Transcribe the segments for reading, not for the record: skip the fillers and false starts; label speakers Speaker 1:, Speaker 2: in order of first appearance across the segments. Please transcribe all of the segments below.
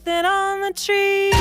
Speaker 1: nothing on the tree.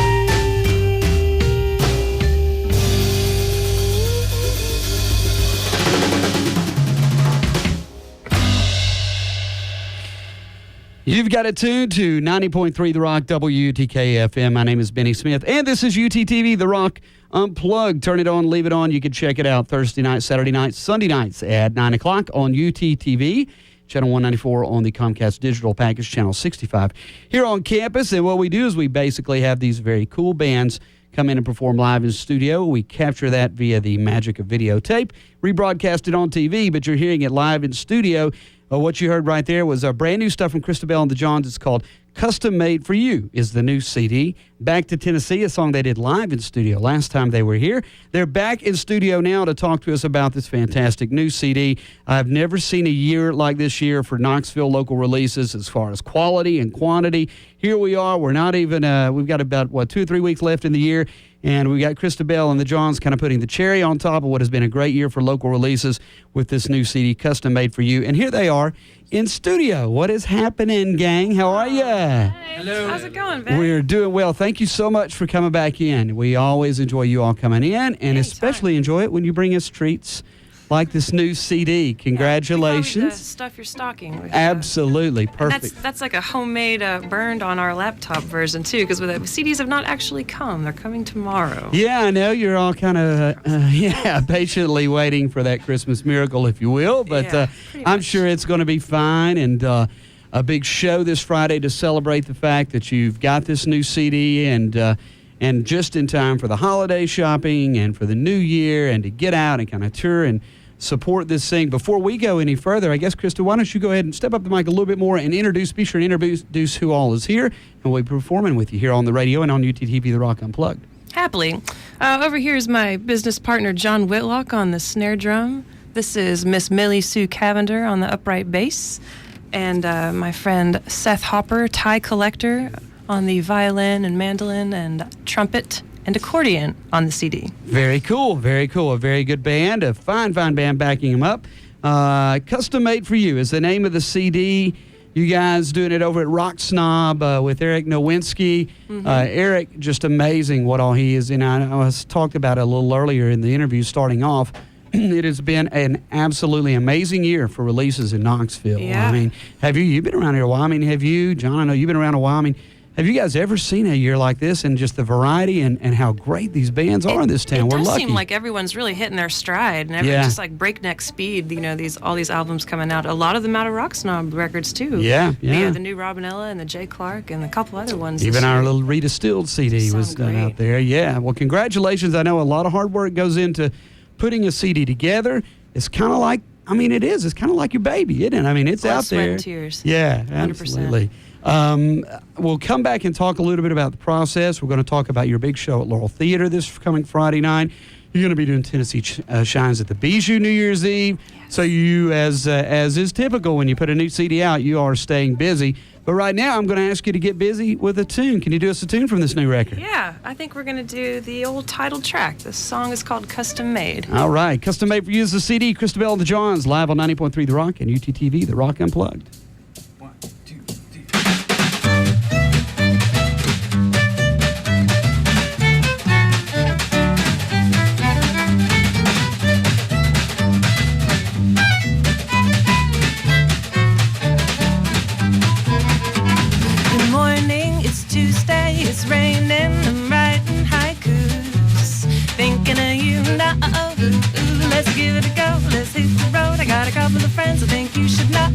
Speaker 2: You've got it tuned to 90.3 The Rock, WUTK FM. My name is Benny Smith, and this is UTTV, The Rock Unplugged. Turn it on, leave it on. You can check it out Thursday nights, Saturday nights, Sunday nights at 9 o'clock on UTTV, Channel 194 on the Comcast Digital Package, Channel 65 here on campus. And what we do is we basically have these very cool bands come in and perform live in studio. We capture that via the magic of videotape, rebroadcast it on TV, but you're hearing it live in studio. What you heard right there was brand new stuff from Christabel and the Jons. It's called Custom Made for You is the new CD. Back to Tennessee, a song they did live in studio last time they were here. They're back in studio now to talk to us about this fantastic new CD. I've never seen a year like this year for Knoxville local releases as far as quality and quantity. Here we are. We're not even, we've got about, 2 or 3 weeks left in the year. And we got Christabel and the Jons kind of putting the cherry on top of what has been a great year for local releases with this new CD, Custom Made for You. And here they are in studio. What is happening, gang? How are you?
Speaker 1: Hello. How's it going, Ben?
Speaker 2: We're doing well. Thank you so much for coming back in. We always enjoy you all coming in, and
Speaker 1: Anytime.
Speaker 2: especially enjoy it when you bring us treats like this new CD. Congratulations.
Speaker 1: We call it the stuff your stocking.
Speaker 2: Absolutely. Perfect.
Speaker 1: That's like a homemade burned on our laptop version, too, because the CDs have not actually come. They're coming tomorrow.
Speaker 2: Yeah, I know you're all kind of, patiently waiting for that Christmas miracle, if you will. But I'm sure it's going to be fine. And a big show this Friday to celebrate the fact that you've got this new CD and just in time for the holiday shopping and for the new year and to get out and kind of tour and support this thing. Before we go any further, I guess, Krista, why don't you go ahead and step up the mic a little bit more and be sure and introduce who all is here, and we'll be performing with you here on the radio and on UTTV The Rock Unplugged.
Speaker 1: Happily. Over here is my business partner, John Whitlock, on the snare drum. This is Miss Millie Sue Cavender on the upright bass. And my friend Seth Hopper, tie collector, on the violin and mandolin and trumpet and accordion on the CD.
Speaker 2: Very cool, very cool. A very good band, a fine band backing them up. Custom Made for You is the name of the CD. You guys doing it over at Rock Snob with Eric Nowinski. Mm-hmm. Eric, just amazing what all he is in. I was talked about it a little earlier in the interview starting off. It has been an absolutely amazing year for releases in Knoxville.
Speaker 1: Yeah.
Speaker 2: I mean, you've been around here a while. I mean, have you, John, I know you've been around a while. I mean, have you guys ever seen a year like this and just the variety and how great these bands are in this town? We're lucky.
Speaker 1: It does seem like everyone's really hitting their stride and just like breakneck speed. You know, all these albums coming out. A lot of them out of Rock Snob Records too.
Speaker 2: Yeah.
Speaker 1: The new Robinella and the Jay Clark and a couple other ones.
Speaker 2: Even our little Rita Stilled CD was done out there. Yeah. Well, congratulations. I know a lot of hard work goes into putting a CD together. It's kind of like, it is. It's kind of like your baby, isn't it? I mean, it's out there.
Speaker 1: Sweat and tears.
Speaker 2: Yeah, absolutely.
Speaker 1: 100%.
Speaker 2: We'll come back and talk a little bit about the process. We're going to talk about your big show at Laurel Theater this coming Friday night. You're going to be doing Tennessee Shines at the Bijou New Year's Eve. Yes. So you, as is typical when you put a new CD out, you are staying busy. But right now, I'm going to ask you to get busy with a tune. Can you do us a tune from this new record?
Speaker 1: Yeah, I think we're going to do the old title track. The song is called Custom Made.
Speaker 2: All right. Custom Made for You is the CD. Christabel and the Jons, live on 90.3 The Rock and UTTV, The Rock Unplugged.
Speaker 1: It's raining, I'm writing haikus, thinking of you now. Let's give it a go, let's hit the road. I got a couple of friends I think you should know.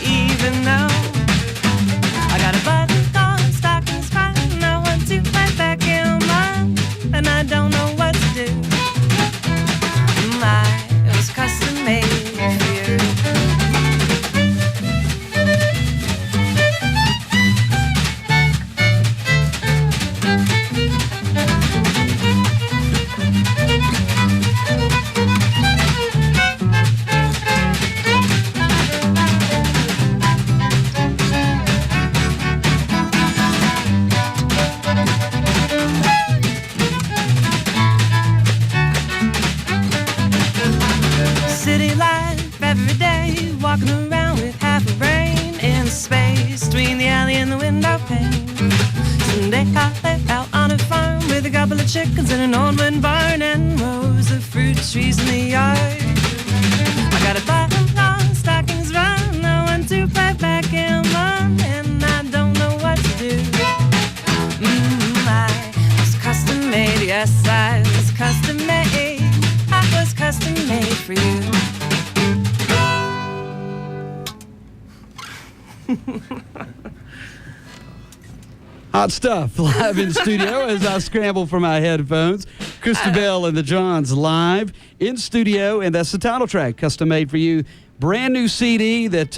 Speaker 1: Even though I got a button on, stockings fine, I want to play back in mine, and I don't know what to do. It was custom made for you. chickens in an old wood barn and rows of fruit trees in the yard. I got a button on, stockings run, no one to play backgammon, and I don't know what to do. I was custom made, yes, I was custom made. I was custom made for you.
Speaker 2: Hot stuff live in studio as I scramble for my headphones. Christabel and the Jons live in studio, and that's the title track, custom made for you. Brand new CD that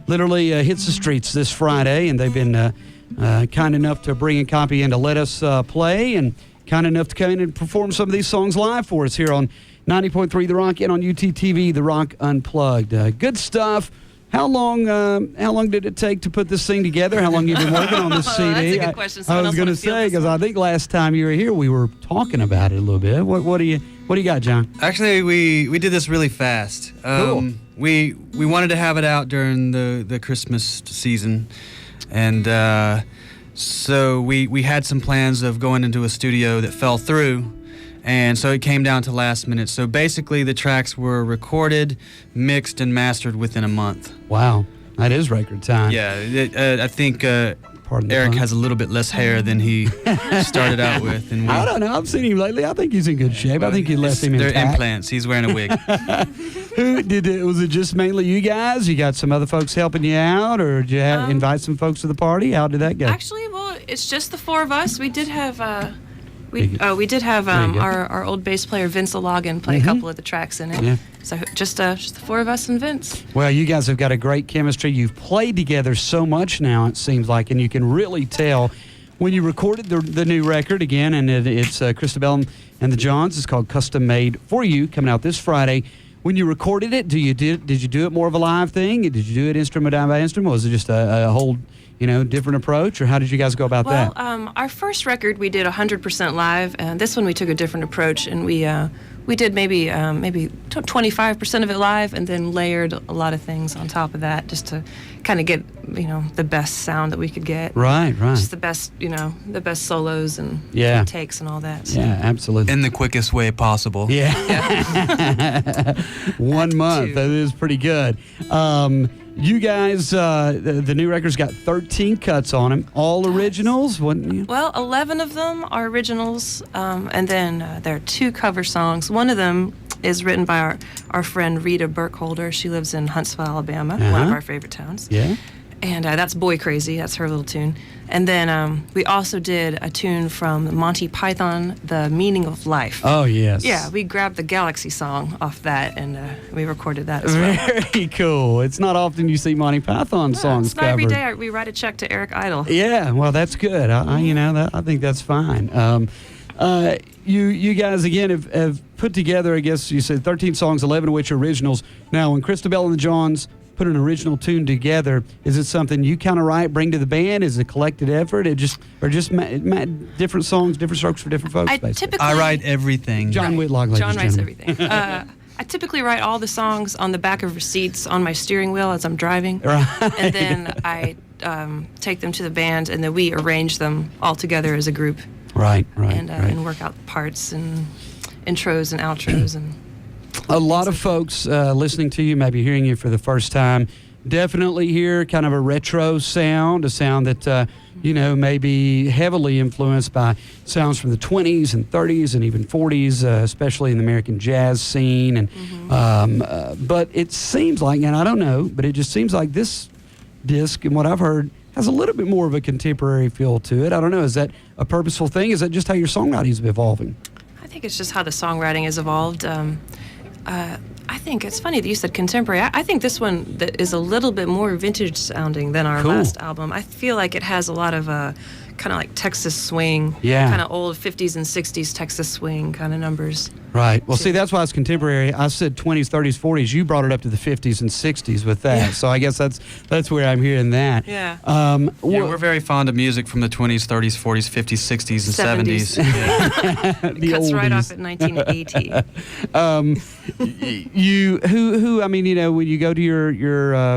Speaker 2: literally hits the streets this Friday, and they've been kind enough to bring a copy in to let us play, and kind enough to come in and perform some of these songs live for us here on 90.3 The Rock and on UTTV, The Rock Unplugged. Good stuff. How long did it take to put this thing together? How long have you been working on this CD?
Speaker 1: That's a good question.
Speaker 2: I was going to say, because I think last time you were here, we were talking about it a little bit. What do you got, John?
Speaker 3: Actually, we did this really fast.
Speaker 2: Cool.
Speaker 3: We wanted to have it out during the Christmas season, and so we had some plans of going into a studio that fell through. And so it came down to last minute. So basically the tracks were recorded, mixed, and mastered within a month.
Speaker 2: Wow. That is record time.
Speaker 3: Yeah, I think Eric has a little bit less hair than he started out with. And
Speaker 2: I don't know. I've seen him lately. I think he's in good shape. I think you left him intact.
Speaker 3: They're implants. He's wearing a wig.
Speaker 2: Was it just mainly you guys? You got some other folks helping you out, or did you invite some folks to the party? How did that go?
Speaker 1: Actually, well, it's just the four of us. We did have our old bass player Vince Logan play a couple of the tracks in it.
Speaker 2: Yeah.
Speaker 1: So just the four of us and Vince.
Speaker 2: Well, you guys have got a great chemistry. You've played together so much now, it seems like, and you can really tell when you recorded the new record again, and it's Christabel and the Jons. It's called Custom Made for You, coming out this Friday. When you recorded it, did you do it more of a live thing? Did you do it instrument by instrument? Or was it just a whole different approach, or how did you guys go about that?
Speaker 1: Well, our first record we did 100% live, and this one we took a different approach, and we did maybe 25% of it live, and then layered a lot of things on top of that, just to kind of get the best sound that we could get.
Speaker 2: Right.
Speaker 1: Just the best solos and takes and all that. So.
Speaker 2: Yeah, absolutely.
Speaker 3: In the quickest way possible.
Speaker 2: Yeah. 1 month. That is pretty good. You guys, the new record's got 13 cuts on them, all originals, wouldn't you?
Speaker 1: Well, 11 of them are originals, and then there are 2 cover songs. One of them is written by our friend Rita Burkholder. She lives in Huntsville, Alabama, one of our favorite towns.
Speaker 2: Yeah.
Speaker 1: And that's Boy Crazy. That's her little tune. And then we also did a tune from Monty Python, The Meaning of Life.
Speaker 2: Oh, yes.
Speaker 1: Yeah, we grabbed the Galaxy song off that, and we recorded that as well.
Speaker 2: Very cool. It's not often you see Monty Python songs
Speaker 1: it's not
Speaker 2: covered.
Speaker 1: every day we write a check to Eric Idle.
Speaker 2: Yeah, well, that's good. I think that's fine. You guys, again, have put together, I guess you said 13 songs, 11 of which are originals. Now, when Christabel and the Jons put an original tune together, is it something you kind of write, bring to the band? Is it a collected effort? Different songs, different strokes for different folks, basically?
Speaker 3: I write everything.
Speaker 2: John Whitlock, ladies
Speaker 1: John
Speaker 2: and
Speaker 1: writes
Speaker 2: gentlemen.
Speaker 1: everything. I typically write all the songs on the back of receipts on my steering wheel as I'm driving.
Speaker 2: Right.
Speaker 1: And then I take them to the band, and then we arrange them all together as a group.
Speaker 2: Right.
Speaker 1: And work out the parts and intros and outros. And
Speaker 2: a lot of folks listening to you, maybe hearing you for the first time, definitely hear kind of a retro sound, a sound that may be heavily influenced by sounds from the 20s and 30s and even 40s, especially in the American jazz scene. And but it seems like, and I don't know, but it just seems like this disc, and what I've heard, has a little bit more of a contemporary feel to it. I don't know. Is that a purposeful thing? Is that just how your songwriting is evolving?
Speaker 1: I think it's just how the songwriting has evolved. I think it's funny that you said contemporary. I think this one is a little bit more vintage sounding than our last album. I feel like it has a lot of kind of like Texas swing, kind of old 50s and 60s Texas swing kind of numbers.
Speaker 2: Right. Well, see, that's why it's contemporary. I said 20s, 30s, 40s. You brought it up to the 50s and 60s with that. Yeah. So I guess that's where I'm hearing that.
Speaker 1: Yeah.
Speaker 3: We're very fond of music from the 20s, 30s, 40s, 50s, 60s, and 70s.
Speaker 1: Yeah. It cuts right off at 1980.
Speaker 2: When you go to your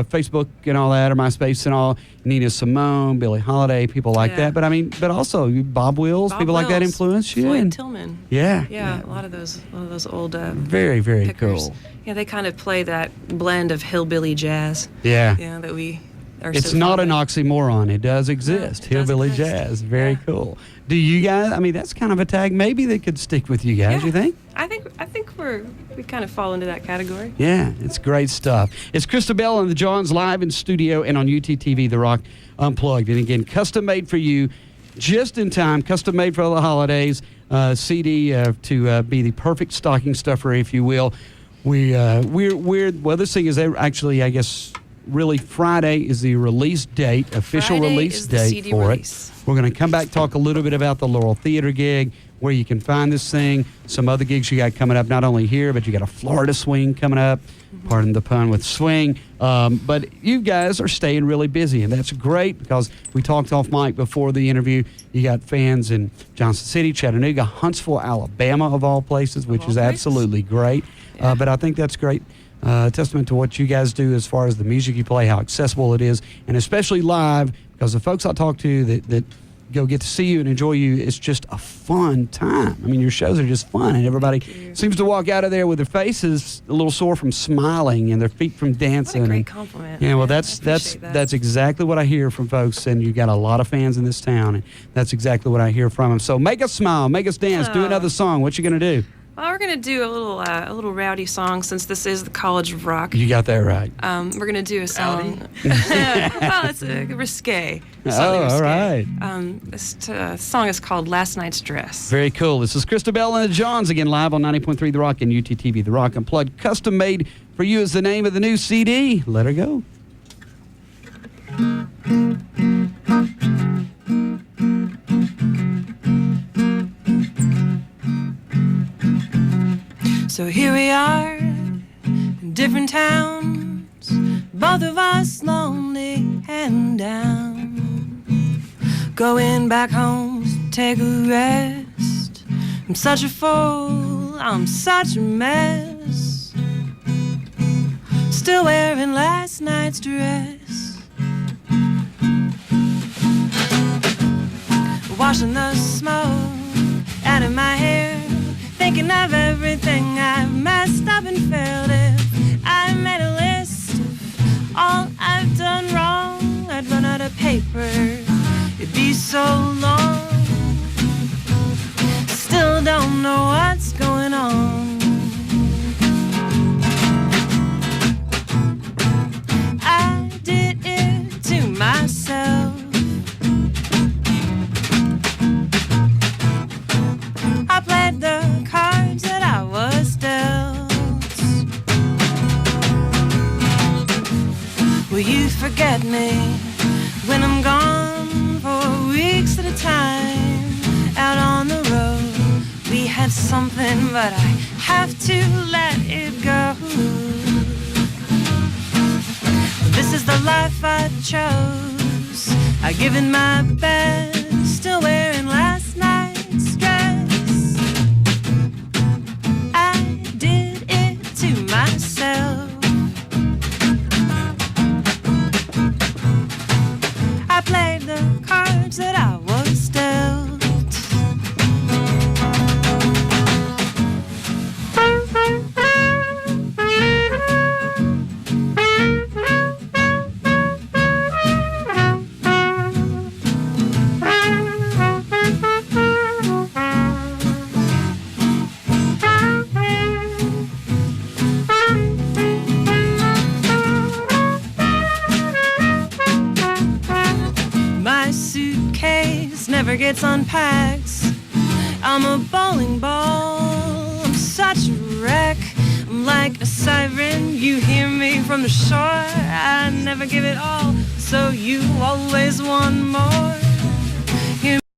Speaker 2: Facebook and all that, or MySpace and all, Nina Simone, Billie Holiday, people like that. But I mean, but also Bob Wills, people like that influence you.
Speaker 1: Floyd Tillman.
Speaker 2: Yeah.
Speaker 1: Yeah, a lot of those old
Speaker 2: very, very
Speaker 1: pickers.
Speaker 2: cool.
Speaker 1: Yeah, they kind of play that blend of hillbilly jazz.
Speaker 2: Yeah.
Speaker 1: That we are
Speaker 2: It's
Speaker 1: so
Speaker 2: not
Speaker 1: fond
Speaker 2: an
Speaker 1: of.
Speaker 2: oxymoron. It does exist.
Speaker 1: No, it does
Speaker 2: Hillbilly
Speaker 1: exist.
Speaker 2: jazz. Very cool. Do you guys, I mean, that's kind of a tag maybe that could stick with you guys,
Speaker 1: Yeah.
Speaker 2: you think?
Speaker 1: I think we kind of fall into that category.
Speaker 2: Yeah, it's great stuff. It's Christabel and the Jons live in studio and on UTTV, The Rock Unplugged. And again, custom made for you, just in time, custom made for the holidays. CD to be the perfect stocking stuffer, if you will. Well, this thing is actually, I guess, really Friday is the release date, official
Speaker 1: Friday
Speaker 2: release
Speaker 1: is the
Speaker 2: date
Speaker 1: CD
Speaker 2: for
Speaker 1: release.
Speaker 2: it. We're going to come back, talk a little bit about the Laurel Theater gig, where you can find this thing, some other gigs you got coming up, not only here, but you got a Florida swing coming up. Pardon the pun with swing. But you guys are staying really busy, and that's great because we talked off mic before the interview. You got fans in Johnson City, Chattanooga, Huntsville, Alabama, of all places, which is absolutely great.
Speaker 1: Yeah.
Speaker 2: But I think that's great. Testament to what you guys do as far as the music you play, how accessible it is, and especially live, because the folks I talk to that go get to see you and enjoy you, it's just a fun time. I mean, your shows are just fun, and everybody seems to walk out of there with their faces a little sore from smiling and their feet from dancing.
Speaker 1: What a great
Speaker 2: and,
Speaker 1: compliment.
Speaker 2: yeah, well,
Speaker 1: I
Speaker 2: that's
Speaker 1: appreciate that.
Speaker 2: that's exactly what I hear from folks, and you got a lot of fans in this town, and that's exactly what I hear from them. So make us smile, make us dance, do another song. What you gonna do?
Speaker 1: Well, we're gonna do a little rowdy song since this is the College of Rock.
Speaker 2: You got that right.
Speaker 1: We're gonna do a song. Well, it's risque. Slightly risque.
Speaker 2: All right.
Speaker 1: This song is called "Last Night's Dress."
Speaker 2: Very cool. This is Christabel and the Jons again, live on 90.3 The Rock and UTTV The Rock Unplugged. Custom made for you is the name of the new CD. Let her go.
Speaker 1: So here we are, in different towns, both of us lonely and down. Going back home to take a rest. I'm such a fool, I'm such a mess. Still wearing last night's dress. Washing the smoke out of my hair, thinking of everything I've messed up and failed. If I made a list of all I've done wrong, I'd run out of paper, it'd be so long. Still don't know what's going on. I did it to myself. I played the cards that I was dealt. Will you forget me when I'm gone for weeks at a time? Out on the road, we had something, but I have to let it go. This is the life I chose. I give it my best, still wearing last night's dress. I did it to myself. I played the cards that I was dealt. My suitcase never gets unpacked. I'm a bowling ball, I'm such a wreck. I'm like a siren, you hear me from the shore. I never give it all, so you always want more.